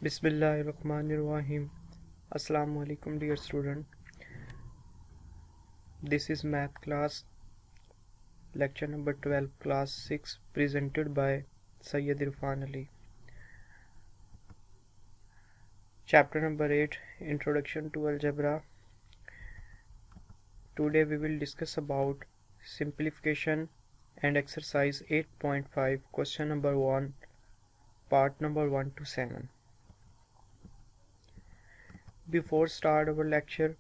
Bismillahirrahmanirrahim. Assalamu alaikum dear student. This is math class lecture number 12 class 6 presented by Sayyid Irfan Ali. Chapter number 8 Introduction to Algebra. Today we will discuss about simplification and exercise 8.5 question number 1 part number 1 to 7. Before start our lecture,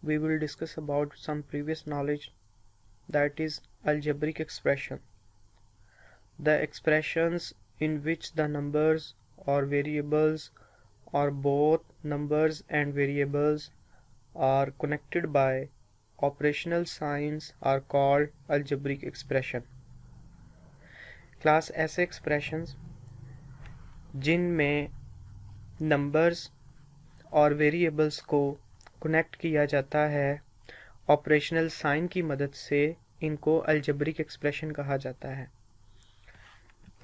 we will discuss about some previous knowledge, that is algebraic expression. The expressions in which the numbers or variables or both numbers and variables are connected by operational signs are called algebraic expression. Class ऐसे expressions जिनमें numbers और variables को connect किया जाता है operational sign की मदद से, इनको अलजेब्रिक एक्सप्रेशन कहा जाता है.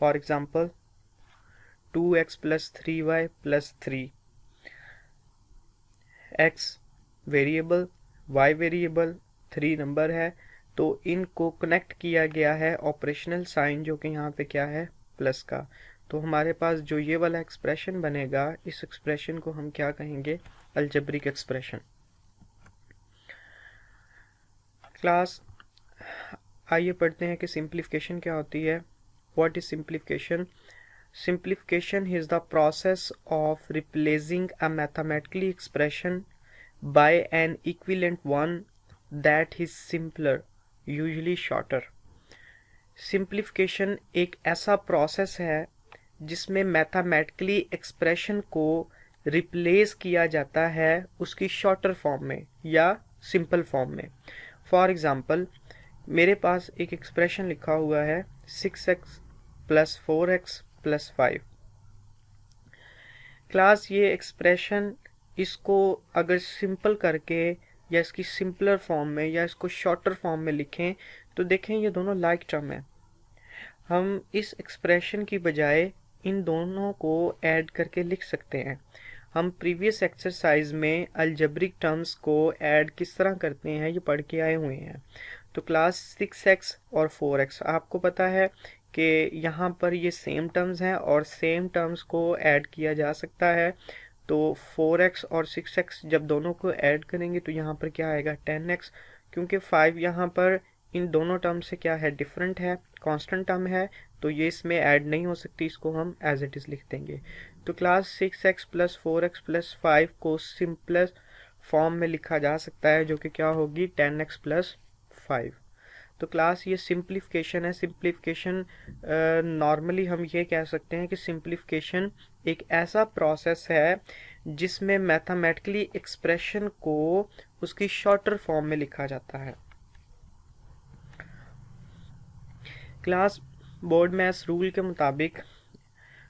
For example 2x + 3y + 3, x variable, y variable, 3 number है, तो इनको कनेक्ट किया गया है ऑपरेशनल साइन जो कि यहाँ पे क्या है, प्लस का. तो हमारे पास जो ये वाला एक्सप्रेशन बनेगा, इस एक्सप्रेशन को हम क्या कहेंगे, अलजेब्रिक एक्सप्रेशन. क्लास आइए पढ़ते हैं कि सिंप्लीफिकेशन क्या होती है. What is simplification? Simplification is the process of replacing a mathematically expression by N equivalent one that is simpler, usually shorter. Simplification एक ऐसा प्रोसेस है जिसमें मैथमेटिकली एक्सप्रेशन को रिप्लेस किया जाता है उसकी शॉर्टर फॉर्म में या सिंपल फॉर्म में. फॉर एग्जांपल, मेरे पास एक एक्सप्रेशन लिखा हुआ है 6x + 4x + 5. क्लास ये एक्सप्रेशन, इसको अगर सिंपल करके या इसकी सिंपलर फॉर्म में या इसको शॉर्टर फॉर्म में लिखें तो देखें ये दोनों लाइक टर्म है. हम इस एक्सप्रेशन की बजाय इन दोनों को ऐड करके लिख सकते हैं. हम प्रीवियस एक्सरसाइज में अलजेब्रिक टर्म्स को ऐड किस तरह करते हैं ये पढ़ के आए हुए हैं. तो क्लास 6x और 4x, आपको पता है कि यहाँ पर ये सेम टर्म्स हैं और सेम टर्म्स को ऐड किया जा सकता है. तो 4x और 6x जब दोनों को ऐड करेंगे तो यहाँ पर क्या आएगा, 10x, क्योंकि 5 यहाँ पर इन दोनों टर्म से क्या है, डिफरेंट है, कांस्टेंट टर्म है, तो ये इसमें ऐड नहीं हो सकती, इसको हम एज इट इज लिख देंगे. तो क्लास 6x + 4x + 5 को सिंपलेस्ट फॉर्म में लिखा जा सकता है जो कि क्या होगी, 10x + 5. तो क्लास ये सिंप्लीफिकेशन है. सिंप्लीफिकेशन नॉर्मली हम ये कह सकते हैं कि सिंप्लीफिकेशन एक ऐसा प्रोसेस है जिसमें मैथमेटिकली एक्सप्रेशन को उसकी शॉर्टर फॉर्म में लिखा जाता है. क्लास बोर्ड मैथ्स रूल के मुताबिक,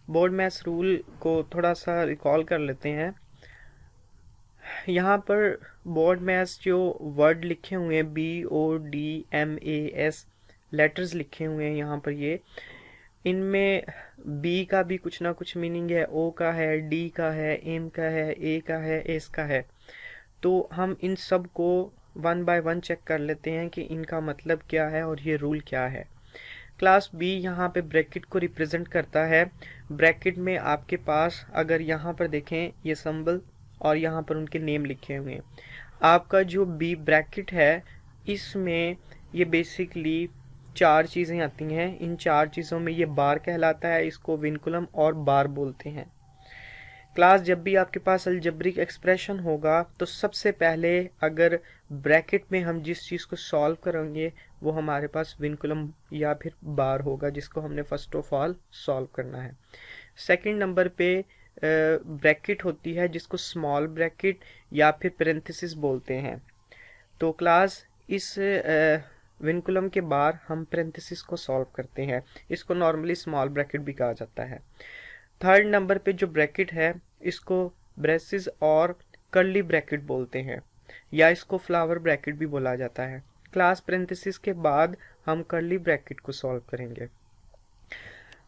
बोर्ड मैथ्स रूल को थोड़ा सा रिकॉल कर लेते हैं. यहाँ पर बोर्ड मैथ्स जो वर्ड लिखे हुए हैं BODMAS लेटर्स लिखे हुए हैं यहाँ पर, ये इनमें B का भी कुछ ना कुछ मीनिंग है, O का है, D का है, M का है, A का है, S का है. तो हम इन सब को 1 बाय 1 चेक कर लेते हैं कि इनका मतलब क्या है और ये रूल क्या है. क्लास B यहाँ पे ब्रैकेट को रिप्रेजेंट करता है. ब्रैकेट में आपके पास अगर यहाँ पर देखें ये सिंबल और यहाँ पर उनके नेम लिखे हुए हैं. आपका जो B ब्रैकेट है इसमें ये बेसिकली 4 चीज़ें आती हैं. इन 4 चीज़ों में ये बार कहलाता है, इसको विनकुलम और बार बोलते हैं. क्लास जब भी आपके पास अलजेब्रिक एक्सप्रेशन होगा तो सबसे पहले अगर ब्रैकेट में हम जिस चीज़ को सॉल्व करेंगे वो हमारे पास विनकुलम या फिर बार होगा, जिसको हमने फर्स्ट ऑफ ऑल सॉल्व करना है. सेकंड नंबर पे ब्रैकेट होती है जिसको स्मॉल ब्रैकेट या फिर पेरेंथेसिस बोलते हैं. तो क्लास इस विनकुलम के बार हम पेरेंथेसिस को सॉल्व करते हैं, इसको नॉर्मली स्मॉल ब्रैकेट भी कहा जाता है. थर्ड नंबर पे जो ब्रैकेट है इसको ब्रेसेस और कर्ली ब्रैकेट बोलते हैं, या इसको फ्लावर ब्रैकेट भी बोला जाता है. क्लास पेरेंथेसिस के बाद हम कर्ली ब्रैकेट को सॉल्व करेंगे.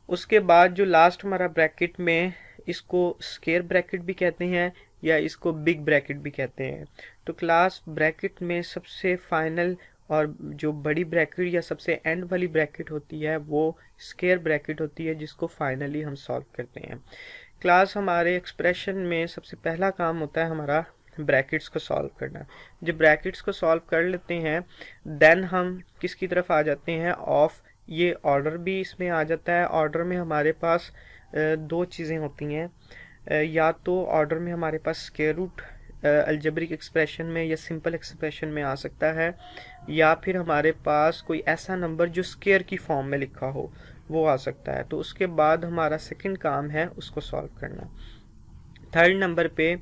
उसके बाद जो लास्ट हमारा ब्रैकेट में इसको स्क्वायर ब्रैकेट भी कहते हैं या इसको बिग ब्रैकेट भी कहते हैं। तो क्लास ब्रैकेट में सबसे फाइनल और जो बड़ी ब्रैकेट या सबसे एंड वाली ब्रैकेट होती है वो स्क्वायर ब्रैकेट होती है, जिसको फाइनली हम सॉल्व करते हैं। क्लास हमारे एक्सप्रेशन में सबसे पहला काम होता है हमारा ब्रैकेट्स को सॉल्व करना। जब ब्रैकेट्स को सॉल्व कर लेते हैं देन हम किसकी तरफ आ जाते हैं, ऑफ। ये ऑर्डर भी इसमें आ जाता है। ऑर्डर में हमारे पास दो चीज़ें होती हैं, या तो ऑर्डर में हमारे पास स्क्वायर रूट अलजेब्रिक एक्सप्रेशन में या सिंपल एक्सप्रेशन में आ सकता है, या फिर हमारे पास कोई ऐसा नंबर जो स्क्वायर की फॉर्म में लिखा हो वो आ सकता है। तो उसके बाद हमारा सेकंड काम है उसको सॉल्व करना। थर्ड नंबर पे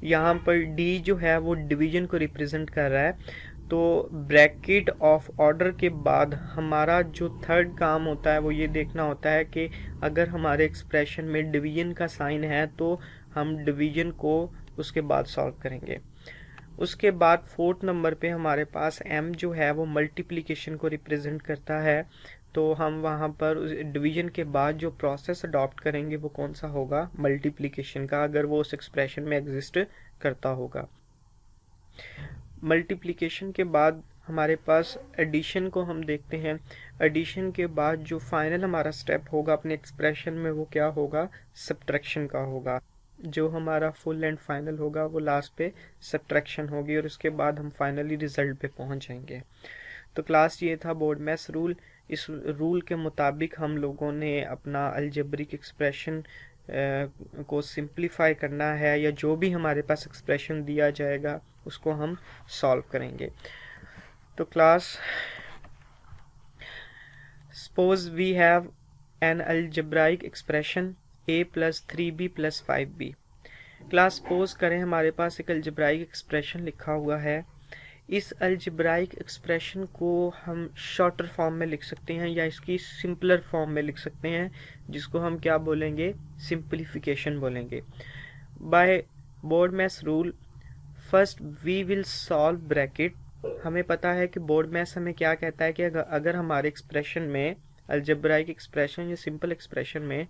यहाँ पर डी जो है वो डिवीजन को रिप्रेजेंट कर रहा है। तो ब्रैकेट ऑफ ऑर्डर के बाद हमारा जो थर्ड काम होता है वो ये देखना होता है कि अगर हमारे एक्सप्रेशन में डिवीजन का साइन है तो हम डिवीजन को उसके बाद सॉल्व करेंगे। उसके बाद फोर्थ नंबर पे हमारे पास एम जो है वो मल्टीप्लिकेशन को रिप्रेजेंट करता है। तो हम वहाँ पर उस डिवीजन के बाद जो प्रोसेस अडॉप्ट करेंगे वो कौन सा होगा, मल्टीप्लिकेशन का, अगर वो उस एक्सप्रेशन में एग्जिस्ट करता होगा। मल्टीप्लिकेशन के बाद हमारे पास एडिशन को हम देखते हैं। एडिशन के बाद जो फाइनल हमारा स्टेप होगा अपने एक्सप्रेशन में वो क्या होगा, सब्ट्रैक्शन का होगा। जो हमारा फुल एंड फाइनल होगा वो लास्ट पे सब्ट्रैक्शन होगी और उसके बाद हम फाइनली रिजल्ट पे पहुंच जाएंगे। तो क्लास ये था बोर्ड मैथ्स रूल। इस रूल के मुताबिक हम लोगों ने अपना अलजेब्रिक एक्सप्रेशन को सिंप्लीफाई करना है, या जो भी हमारे पास एक्सप्रेशन दिया जाएगा उसको हम सॉल्व करेंगे। तो class suppose we have an algebraic expression a + 3b + 5b। Class suppose करें हमारे पास एक अलजेब्राइक एक्सप्रेशन लिखा हुआ है। इस अलजेब्राइक एक्सप्रेशन को हम शॉर्टर फॉर्म में लिख सकते हैं या इसकी सिंपलर फॉर्म में लिख सकते हैं, जिसको हम क्या बोलेंगे, सिंप्लीफिकेशन बोलेंगे। By board maths rule first we will solve bracket. हमें पता है कि बोर्ड मैथ्स हमें क्या कहता है कि अगर हमारे एक्सप्रेशन में, अलजेब्राइक एक्सप्रेशन या सिंपल एक्सप्रेशन में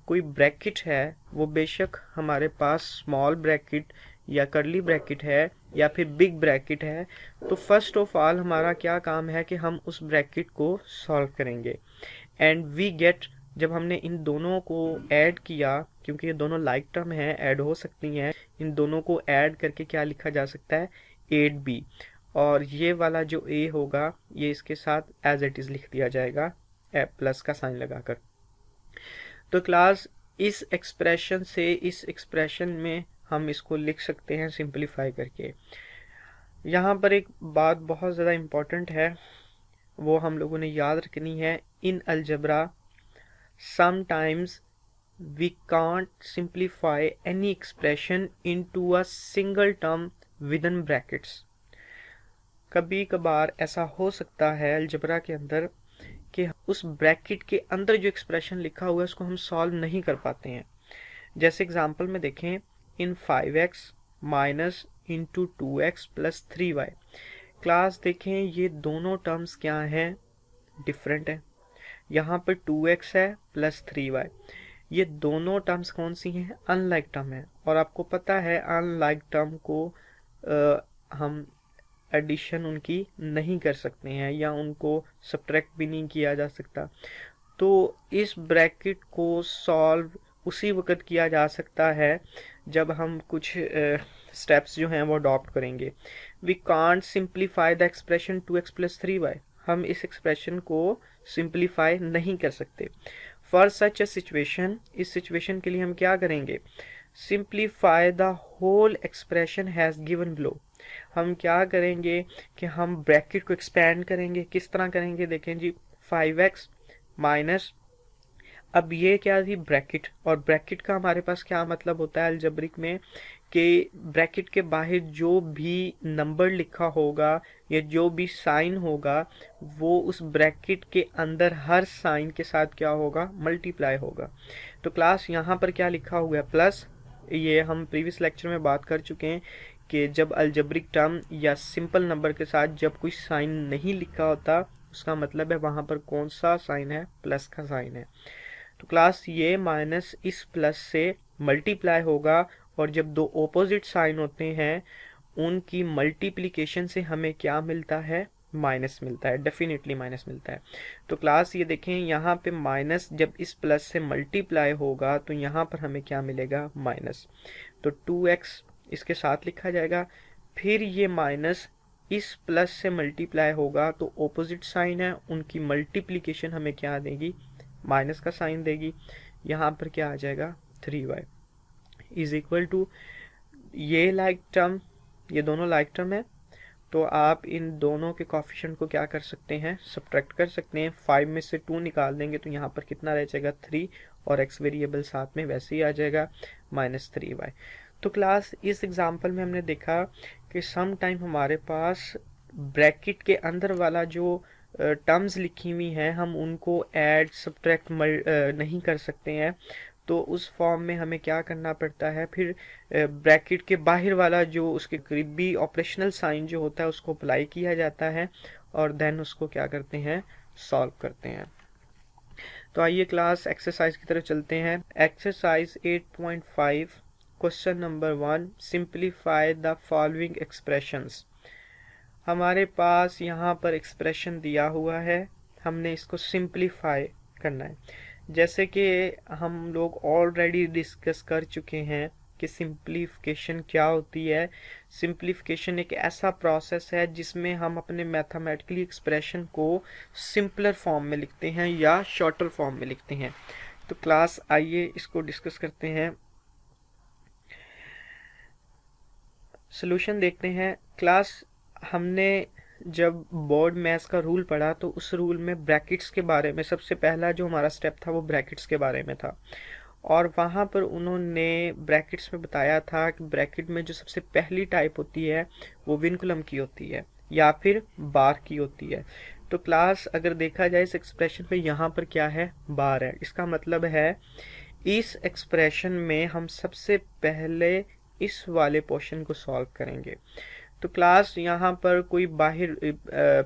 कोई ब्रैकेट है, वो बेशक हमारे पास स्मॉल ब्रैकेट या कर्ली ब्रैकेट है या फिर बिग ब्रैकेट है, तो फर्स्ट ऑफ ऑल हमारा क्या काम है कि हम उस ब्रैकेट को सॉल्व करेंगे। एंड वी गेट, जब हमने इन दोनों को ऐड किया, क्योंकि ये दोनों लाइक टर्म हैं, ऐड हो सकती हैं, इन दोनों को ऐड करके क्या लिखा जा सकता है, 8b। और ये वाला जो a होगा ये इसके साथ एज इट इज लिख दिया जाएगा प्लस का साइन लगाकर। तो क्लास इस एक्सप्रेशन से इस एक्सप्रेशन में हम इसको लिख सकते हैं सिंपलीफाई करके। यहाँ पर एक बात बहुत ज़्यादा इम्पॉर्टेंट है, वो हम लोगों ने याद रखनी है। In algebra sometimes we can't simplify any expression into a single term within brackets. कभी कभार ऐसा हो सकता है अलजेब्रा के अंदर कि उस ब्रैकेट के अंदर जो एक्सप्रेशन लिखा हुआ है उसको हम सॉल्व नहीं कर पाते हैं। जैसे एग्जांपल में देखें, इन 5x minus into 2x plus 3y। Class देखें ये दोनों टर्म्स क्या हैं, डिफरेंट है। यहाँ पर 2x है प्लस 3y, ये दोनों टर्म्स कौन सी हैं, अनलाइक टर्म है। और आपको पता है अनलाइक टर्म को हम एडिशन उनकी नहीं कर सकते हैं या उनको सब्ट्रैक्ट भी नहीं किया जा सकता। तो इस ब्रैकेट को सॉल्व उसी वक्त किया जा सकता है जब हम कुछ स्टेप्स जो हैं वो अडॉप्ट करेंगे। We can't simplify the expression 2x + 3y। हम इस एक्सप्रेशन को सिंप्लीफाई नहीं कर सकते। फॉर सच अ सिचुएशन, इस सिचुएशन के लिए हम क्या करेंगे, simplify the whole expression has given below. हम क्या करेंगे कि हम ब्रैकेट को एक्सपेंड करेंगे। किस तरह करेंगे, देखें जी, 5x माइनस, अब ये क्या थी, ब्रैकेट। और ब्रैकेट का हमारे पास क्या मतलब होता है अलजेब्रिक में कि ब्रैकेट के बाहर जो भी नंबर लिखा होगा या जो भी साइन होगा वो उस ब्रैकेट के अंदर हर साइन के साथ क्या होगा, मल्टीप्लाई होगा। तो क्लास यहाँ पर क्या लिखा हुआ है, प्लस। ये हम प्रीवियस लेक्चर में बात कर चुके हैं कि जब अलजेब्रिक टर्म या सिंपल नंबर के साथ जब कोई साइन नहीं लिखा होता उसका मतलब है वहाँ पर कौन सा साइन है, प्लस का साइन है। तो क्लास ये माइनस इस प्लस से मल्टीप्लाई होगा, और जब दो ऑपोजिट साइन होते हैं उनकी मल्टीप्लिकेशन से हमें क्या मिलता है, माइनस मिलता है, डेफिनेटली माइनस मिलता है। तो क्लास ये देखें, यहाँ पे माइनस जब इस प्लस से मल्टीप्लाई होगा तो यहाँ पर हमें क्या मिलेगा, माइनस। तो 2x इसके साथ लिखा जाएगा, फिर ये माइनस इस प्लस से मल्टीप्लाई होगा तो ऑपोजिट साइन है, उनकी मल्टीप्लिकेशन हमें क्या देगी, माइनस का साइन देगी। यहाँ पर क्या आ जाएगा, 3y इज इक्वल टू, ये लाइक टर्म, ये दोनों लाइक टर्म है, तो आप इन दोनों के कोफिशिएंट को क्या कर सकते हैं, सब्ट्रैक्ट कर सकते हैं। 5 में से 2 निकाल देंगे तो यहाँ पर कितना रह जाएगा, 3, और x वेरिएबल साथ में वैसे ही आ जाएगा, -3y। तो क्लास इस एग्जांपल में हमने देखा कि सम टाइम हमारे पास ब्रैकेट के अंदर वाला जो टर्म्स लिखी हुई हैं हम उनको ऐड सब्ट्रैक्ट नहीं कर सकते हैं, तो उस फॉर्म में हमें क्या करना पड़ता है, फिर ब्रैकेट के बाहर वाला जो उसके करीबी ऑपरेशनल साइन जो होता है उसको अप्लाई किया जाता है, और देन उसको क्या करते हैं, सॉल्व करते हैं। तो आइए क्लास एक्सरसाइज की तरफ चलते हैं। Exercise 8.5 question number 1, simplify the following expressions. हमारे पास यहाँ पर एक्सप्रेशन दिया हुआ है, हमने इसको सिंप्लीफाई करना है। जैसे कि हम लोग ऑलरेडी डिस्कस कर चुके हैं कि सिंप्लीफिकेशन क्या होती है। सिंप्लीफिकेशन एक ऐसा प्रोसेस है जिसमें हम अपने मैथमेटिकली एक्सप्रेशन को सिंपलर फॉर्म में लिखते हैं या शॉर्टर फॉर्म में लिखते हैं। तो क्लास आइए इसको डिस्कस करते हैं, सॉल्यूशन देखते हैं। क्लास हमने जब बोर्ड मैथ्स का रूल पढ़ा तो उस रूल में ब्रैकेट्स के बारे में सबसे पहला जो हमारा स्टेप था वो ब्रैकेट्स के बारे में था, और वहाँ पर उन्होंने ब्रैकेट्स में बताया था कि ब्रैकेट में जो सबसे पहली टाइप होती है वो विनकुलम की होती है या फिर बार की होती है। तो क्लास अगर देखा जाए इस एक्सप्रेशन पे यहाँ पर क्या है, बार है। इसका मतलब है इस एक्सप्रेशन में हम सबसे पहले इस वाले पोर्शन को सॉल्व करेंगे। तो क्लास यहाँ पर कोई बाहर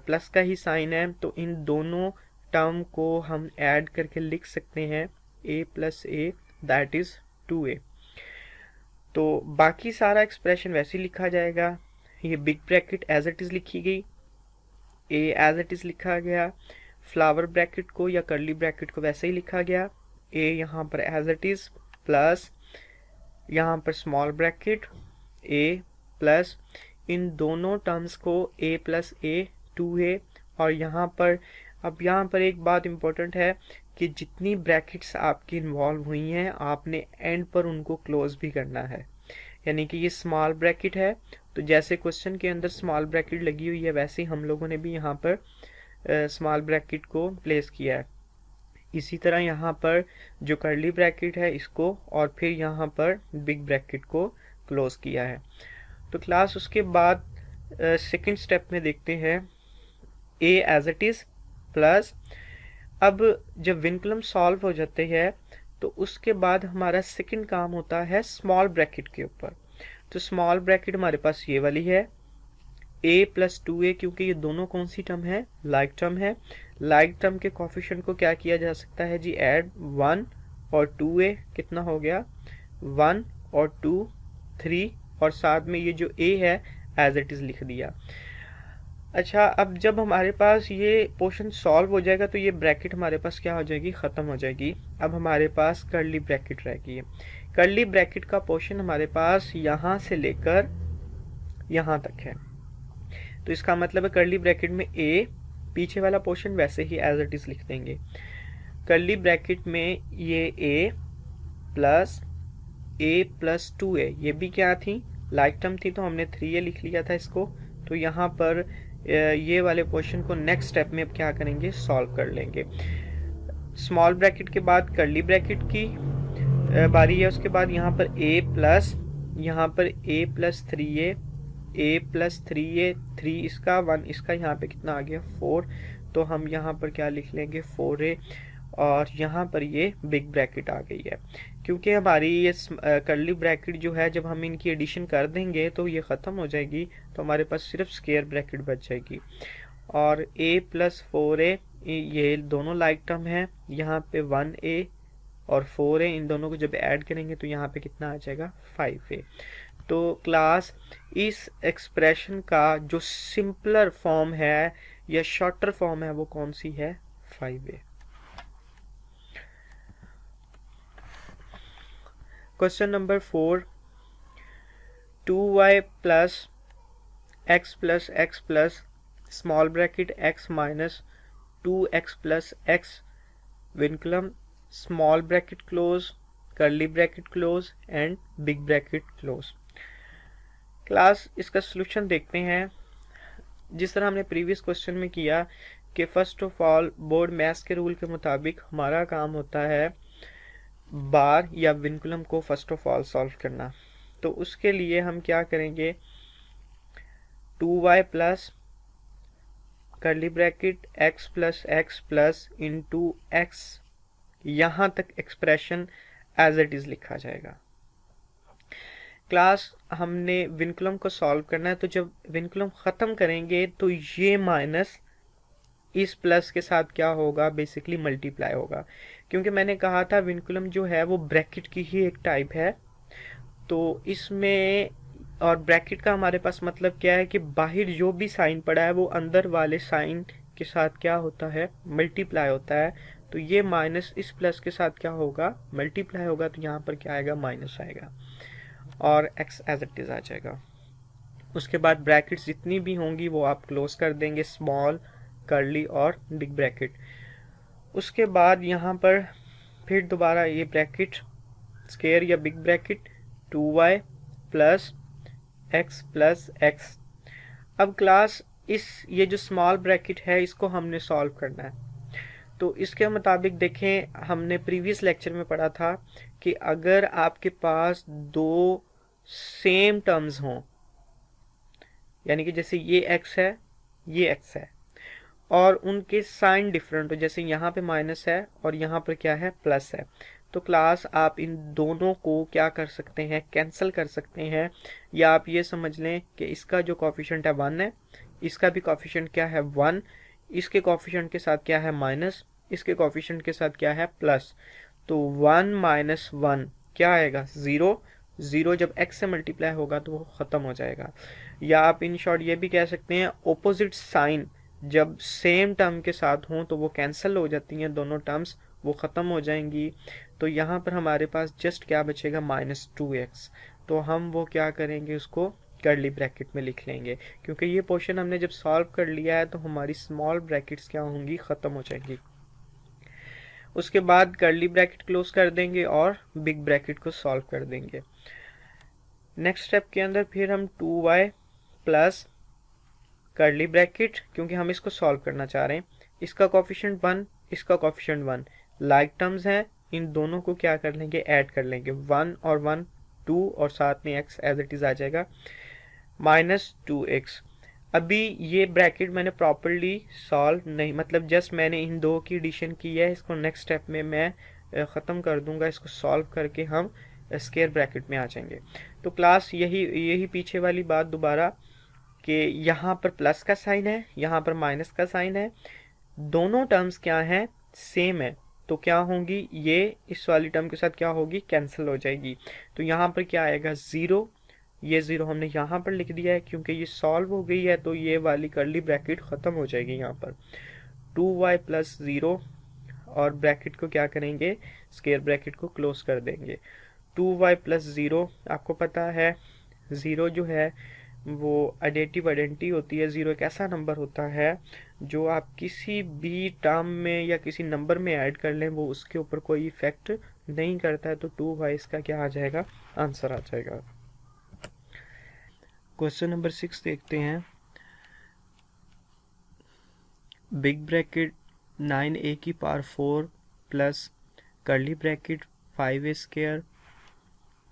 प्लस का ही साइन है, तो इन दोनों टर्म को हम ऐड करके लिख सकते हैं a + a that is 2a। तो बाकी सारा एक्सप्रेशन वैसे ही लिखा जाएगा। ये big bracket as it is लिखी गई, a एज इट इज लिखा गया, फ्लावर ब्रैकेट को या कर्ली ब्रैकेट को वैसे ही लिखा गया, a यहाँ पर एज इट इज, प्लस यहाँ पर स्मॉल ब्रैकेट a प्लस इन दोनों टर्म्स को a + a 2a। और यहाँ पर अब यहाँ पर एक बात इम्पोर्टेंट है कि जितनी ब्रैकेट्स आपकी इन्वॉल्व हुई हैं आपने एंड पर उनको क्लोज भी करना है। यानी कि ये स्मॉल ब्रैकेट है तो जैसे क्वेश्चन के अंदर स्मॉल ब्रैकेट लगी हुई है वैसे ही हम लोगों ने भी यहाँ पर स्मॉल ब्रैकेट को प्लेस किया है। इसी तरह यहाँ पर जो कर्ली ब्रैकेट है इसको, और फिर यहाँ पर बिग ब्रैकेट को क्लोज किया है। तो क्लास उसके बाद सेकंड स्टेप में देखते हैं a as it is plus, अब जब विनकुलम सॉल्व हो जाते हैं तो उसके बाद हमारा सेकंड काम होता है स्मॉल ब्रैकेट के ऊपर। तो स्मॉल ब्रैकेट हमारे पास ये वाली है a + 2a, क्योंकि ये दोनों कौन सी टर्म है, लाइक टर्म है। लाइक टर्म के कोफिशिएंट को क्या किया जा सकता है जी, ऐड 1 और 2a, कितना हो गया 1 और 2 3, और साथ में ये जो a है एज इट इज लिख दिया। अच्छा, अब जब हमारे पास ये पोर्शन सॉल्व हो जाएगा तो ये ब्रैकेट हमारे पास क्या हो जाएगी, ख़त्म हो जाएगी। अब हमारे पास कर्ली ब्रैकेट रह गई है। कर्ली ब्रैकेट का पोर्शन हमारे पास यहाँ से लेकर यहाँ तक है, तो इसका मतलब है कर्ली ब्रैकेट में a, पीछे वाला पोर्शन वैसे ही एज इट इज लिख देंगे। कर्ली ब्रैकेट में ये a + a + 2a, ये भी क्या थी, लाइक टर्म थी, तो हमने 3a लिख लिया था इसको। तो यहाँ पर ये वाले पोर्शन को नेक्स्ट स्टेप में अब क्या करेंगे, सॉल्व कर लेंगे। स्मॉल ब्रैकेट के बाद कर्ली ब्रैकेट की बारी है, उसके बाद यहाँ पर यहाँ पर a + 3a, a + 3a, 3 इसका 1 इसका, यहाँ पे कितना आ गया 4, तो हम यहाँ पर क्या लिख लेंगे 4a, और यहाँ पर ये बिग ब्रैकेट आ गई है। क्योंकि हमारी ये कर्ली ब्रैकेट जो है जब हम इनकी एडिशन कर देंगे तो ये ख़त्म हो जाएगी, तो हमारे पास सिर्फ स्क्वायर ब्रैकेट बच जाएगी। और a + 4a ये दोनों लाइक टर्म है, यहाँ पे 1a और 4 है, इन दोनों को जब ऐड करेंगे तो यहाँ पे कितना आ जाएगा 5a। तो क्लास इस एक्सप्रेशन का जो सिंपलर फॉर्म है या शॉर्टर फॉर्म है वो कौन सी है, 5a। Question number 4, 2y plus x plus small bracket x minus 2x plus x vinculum small bracket close curly bracket close and big bracket close. Class इसका solution देखते हैं। जिस तरह हमने प्रीवियस क्वेश्चन में किया कि first of all board maths के रूल के मुताबिक हमारा काम होता है बार या विनकुलम को फर्स्ट ऑफ ऑल सॉल्व करना। तो उसके लिए हम क्या करेंगे, 2y plus curly bracket x plus into x, यहां तक एक्सप्रेशन एज इट इज लिखा जाएगा। क्लास हमने विनकुलम को सॉल्व करना है, तो जब विनकुलम खत्म करेंगे तो ये माइनस इस प्लस के साथ क्या होगा, बेसिकली मल्टीप्लाई होगा, क्योंकि मैंने कहा था विनकुलम जो है वो ब्रैकेट की ही एक टाइप है। तो इसमें और ब्रैकेट का हमारे पास मतलब क्या है कि बाहर जो भी साइन पड़ा है वो अंदर वाले साइन के साथ क्या होता है, मल्टीप्लाई होता है। तो ये माइनस इस प्लस के साथ क्या होगा, मल्टीप्लाई होगा, तो यहाँ पर क्या आएगा, माइनस आएगा और x एज इट इज आ जाएगा। उसके बाद ब्रैकेट्स जितनी भी होंगी वो आप क्लोज कर देंगे, स्मॉल कर्ली और बिग ब्रैकेट। उसके बाद यहाँ पर फिर दोबारा ये ब्रैकेट स्क्वायर या big bracket 2y plus x। अब क्लास ये जो स्मॉल ब्रैकेट है इसको हमने सॉल्व करना है। तो इसके मुताबिक देखें, हमने प्रीवियस लेक्चर में पढ़ा था कि अगर आपके पास दो सेम टर्म्स हों, यानी कि जैसे ये x है ये x है और उनके साइन डिफरेंट हो, जैसे यहाँ पे माइनस है और यहाँ पर क्या है, प्लस है, तो क्लास आप इन दोनों को क्या कर सकते हैं, कैंसिल कर सकते हैं। या आप ये समझ लें कि इसका जो कॉफिशेंट है 1 है, इसका भी कॉफिशेंट क्या है 1, इसके कॉफिशेंट के साथ क्या है माइनस, इसके कॉफिशेंट के साथ क्या है प्लस। तो 1 माइनस 1 क्या आएगा, 0। 0 जब x से मल्टीप्लाई होगा तो वो ख़त्म हो जाएगा। या आप इन शॉर्ट ये भी कह सकते हैं ऑपोजिट साइन जब सेम टर्म के साथ हों तो वो कैंसिल हो जाती हैं, दोनों टर्म्स वो ख़त्म हो जाएंगी। तो यहाँ पर हमारे पास जस्ट क्या बचेगा, -2x। तो हम वो क्या करेंगे, उसको कर्ली ब्रैकेट में लिख लेंगे, क्योंकि ये पोर्शन हमने जब सॉल्व कर लिया है तो हमारी स्मॉल ब्रैकेट्स क्या होंगी, ख़त्म हो जाएंगी। उसके बाद कर्ली ब्रैकेट क्लोज कर देंगे और बिग ब्रैकेट को सॉल्व कर देंगे। नेक्स्ट स्टेप के अंदर फिर हम 2y प्लस कर्ली ब्रैकेट, क्योंकि हम इसको सॉल्व करना चाह रहे हैं, इसका कॉफिशेंट 1, इसका कॉफिशेंट 1, लाइक टर्म्स हैं, इन दोनों को क्या कर लेंगे, ऐड कर लेंगे, 1 और 1 2 और साथ में x एज इट इज आ जाएगा -2x। अभी ये ब्रैकेट मैंने प्रॉपर्ली सॉल्व नहीं, मतलब जस्ट मैंने इन दो की एडिशन की है, इसको नेक्स्ट स्टेप में मैं ख़त्म कर दूंगा, इसको सॉल्व करके हम स्क्वायर ब्रैकेट में आ जाएंगे। तो क्लास यही पीछे वाली बात दोबारा कि यहाँ पर प्लस का साइन है, यहाँ पर माइनस का साइन है, दोनों टर्म्स क्या हैं, सेम है, तो क्या होंगी, ये इस वाली टर्म के साथ क्या होगी, कैंसिल हो जाएगी। तो यहाँ पर क्या आएगा, 0। ये 0 हमने यहाँ पर लिख दिया है क्योंकि ये सॉल्व हो गई है, तो ये वाली कर्ली ब्रैकेट ख़त्म हो जाएगी। यहाँ पर 2y प्लस 0 और ब्रैकेट को क्या करेंगे, स्क्वायर ब्रैकेट को क्लोज कर देंगे। 2y प्लस 0, आपको पता है 0 जो है वो एडिटिव आइडेंटिटी होती है। 0 एक ऐसा नंबर होता है जो आप किसी भी टर्म में या किसी नंबर में ऐड कर लें वो उसके ऊपर कोई इफेक्ट नहीं करता है। तो 2y इसका क्या आ जाएगा, आंसर आ जाएगा। क्वेश्चन नंबर 6 देखते हैं। बिग ब्रैकेट 9a की power 4 plus curly bracket 5a square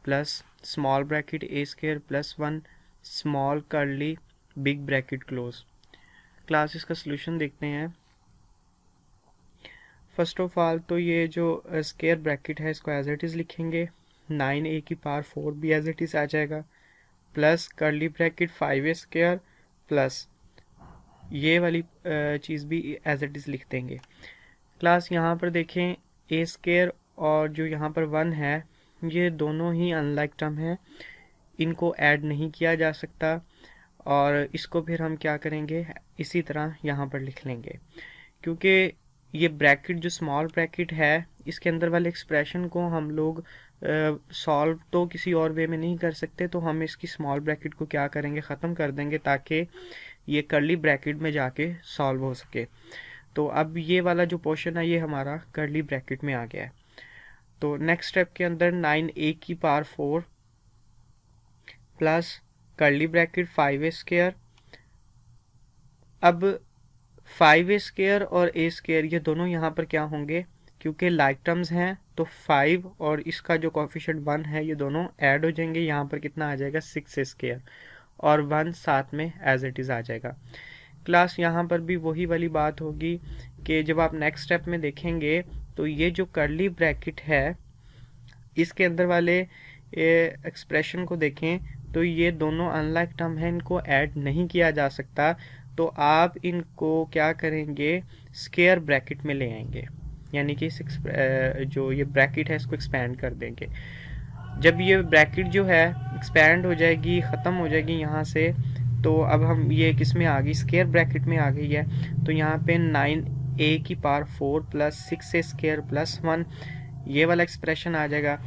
plus small bracket a square plus 1 small curly big bracket close. Class इसका सोल्यूशन देखते हैं। फर्स्ट ऑफ ऑल तो ये जो स्क्वायर ब्रैकेट है इसको एज इट इज़ लिखेंगे, 9a की पावर 4 भी एज इट इज़ आ जाएगा, plus curly bracket 5a square plus ये वाली चीज़ भी एज इट इज़ लिख देंगे। क्लास यहाँ पर देखें a स्क्वायर और जो यहाँ पर 1 है, ये दोनों ही अनलाइक टर्म है, इनको ऐड नहीं किया जा सकता। और इसको फिर हम क्या करेंगे, इसी तरह यहाँ पर लिख लेंगे, क्योंकि ये ब्रैकेट जो स्मॉल ब्रैकेट है, इसके अंदर वाले एक्सप्रेशन को हम लोग सॉल्व तो किसी और वे में नहीं कर सकते, तो हम इसकी स्मॉल ब्रैकेट को क्या करेंगे, ख़त्म कर देंगे ताकि ये कर्ली ब्रैकेट में जाके सॉल्व हो सके। तो अब ये वाला जो पोर्शन है ये हमारा कर्ली ब्रैकेट में आ गया है। तो नेक्स्ट स्टेप के अंदर 9a की power 4 plus curly bracket 5a square. अब 5a स्क्वायर और a स्क्वायर ये दोनों यहाँ पर क्या होंगे, क्योंकि लाइक टर्म्स हैं तो 5 और इसका जो कोफिशिएंट 1 है ये दोनों ऐड हो जाएंगे। यहाँ पर कितना आ जाएगा, 6a स्क्वायर, और 1 साथ में एज इट इज़ आ जाएगा। क्लास यहाँ पर भी वही वाली बात होगी कि जब आप नेक्स्ट स्टेप में देखेंगे तो ये जो कर्ली ब्रैकेट है इसके अंदर वाले एक्सप्रेशन को देखें तो ये दोनों अनलाइक टर्म है, इनको ऐड नहीं किया जा सकता। तो आप इनको क्या करेंगे, स्क्वायर ब्रैकेट में ले आएंगे, यानी कि जो ये ब्रैकेट है इसको एक्सपैंड कर देंगे। जब ये ब्रैकेट जो है एक्सपैंड हो जाएगी, ख़त्म हो जाएगी यहाँ से, तो अब हम ये किस में आ गई, स्क्वायर ब्रैकेट में आ गई है। तो यहाँ पे 9a की power 4 plus 6a square plus 1 ये वाला एक्सप्रेशन आ जाएगा।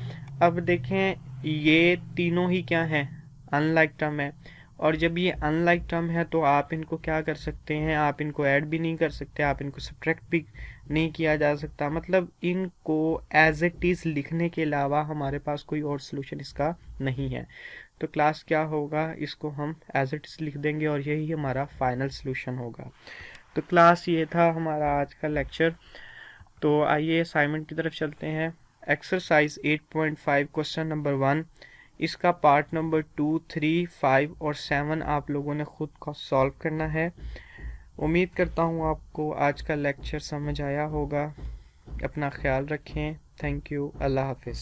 अब देखें ये तीनों ही क्या हैं, अनलाइक टर्म है, और जब ये अनलाइक टर्म है तो आप इनको क्या कर सकते हैं, आप इनको ऐड भी नहीं कर सकते, आप इनको सब्ट्रैक्ट भी नहीं किया जा सकता। मतलब इनको एज इट इज़ लिखने के अलावा हमारे पास कोई और सोल्यूशन इसका नहीं है। तो क्लास क्या होगा, इसको हम एज इट इज़ लिख देंगे और यही हमारा फाइनल सोल्यूशन होगा। तो क्लास ये था हमारा आज का लेक्चर। तो आइए असाइनमेंट की तरफ चलते हैं। एक्सरसाइज 8.5 क्वेश्चन नंबर 1, इसका पार्ट नंबर 2, 3, 5 और 7 आप लोगों ने खुद को सॉल्व करना है। उम्मीद करता हूँ आपको आज का लेक्चर समझ आया होगा। अपना ख्याल रखें। Thank you. अल्लाह हाफिज़।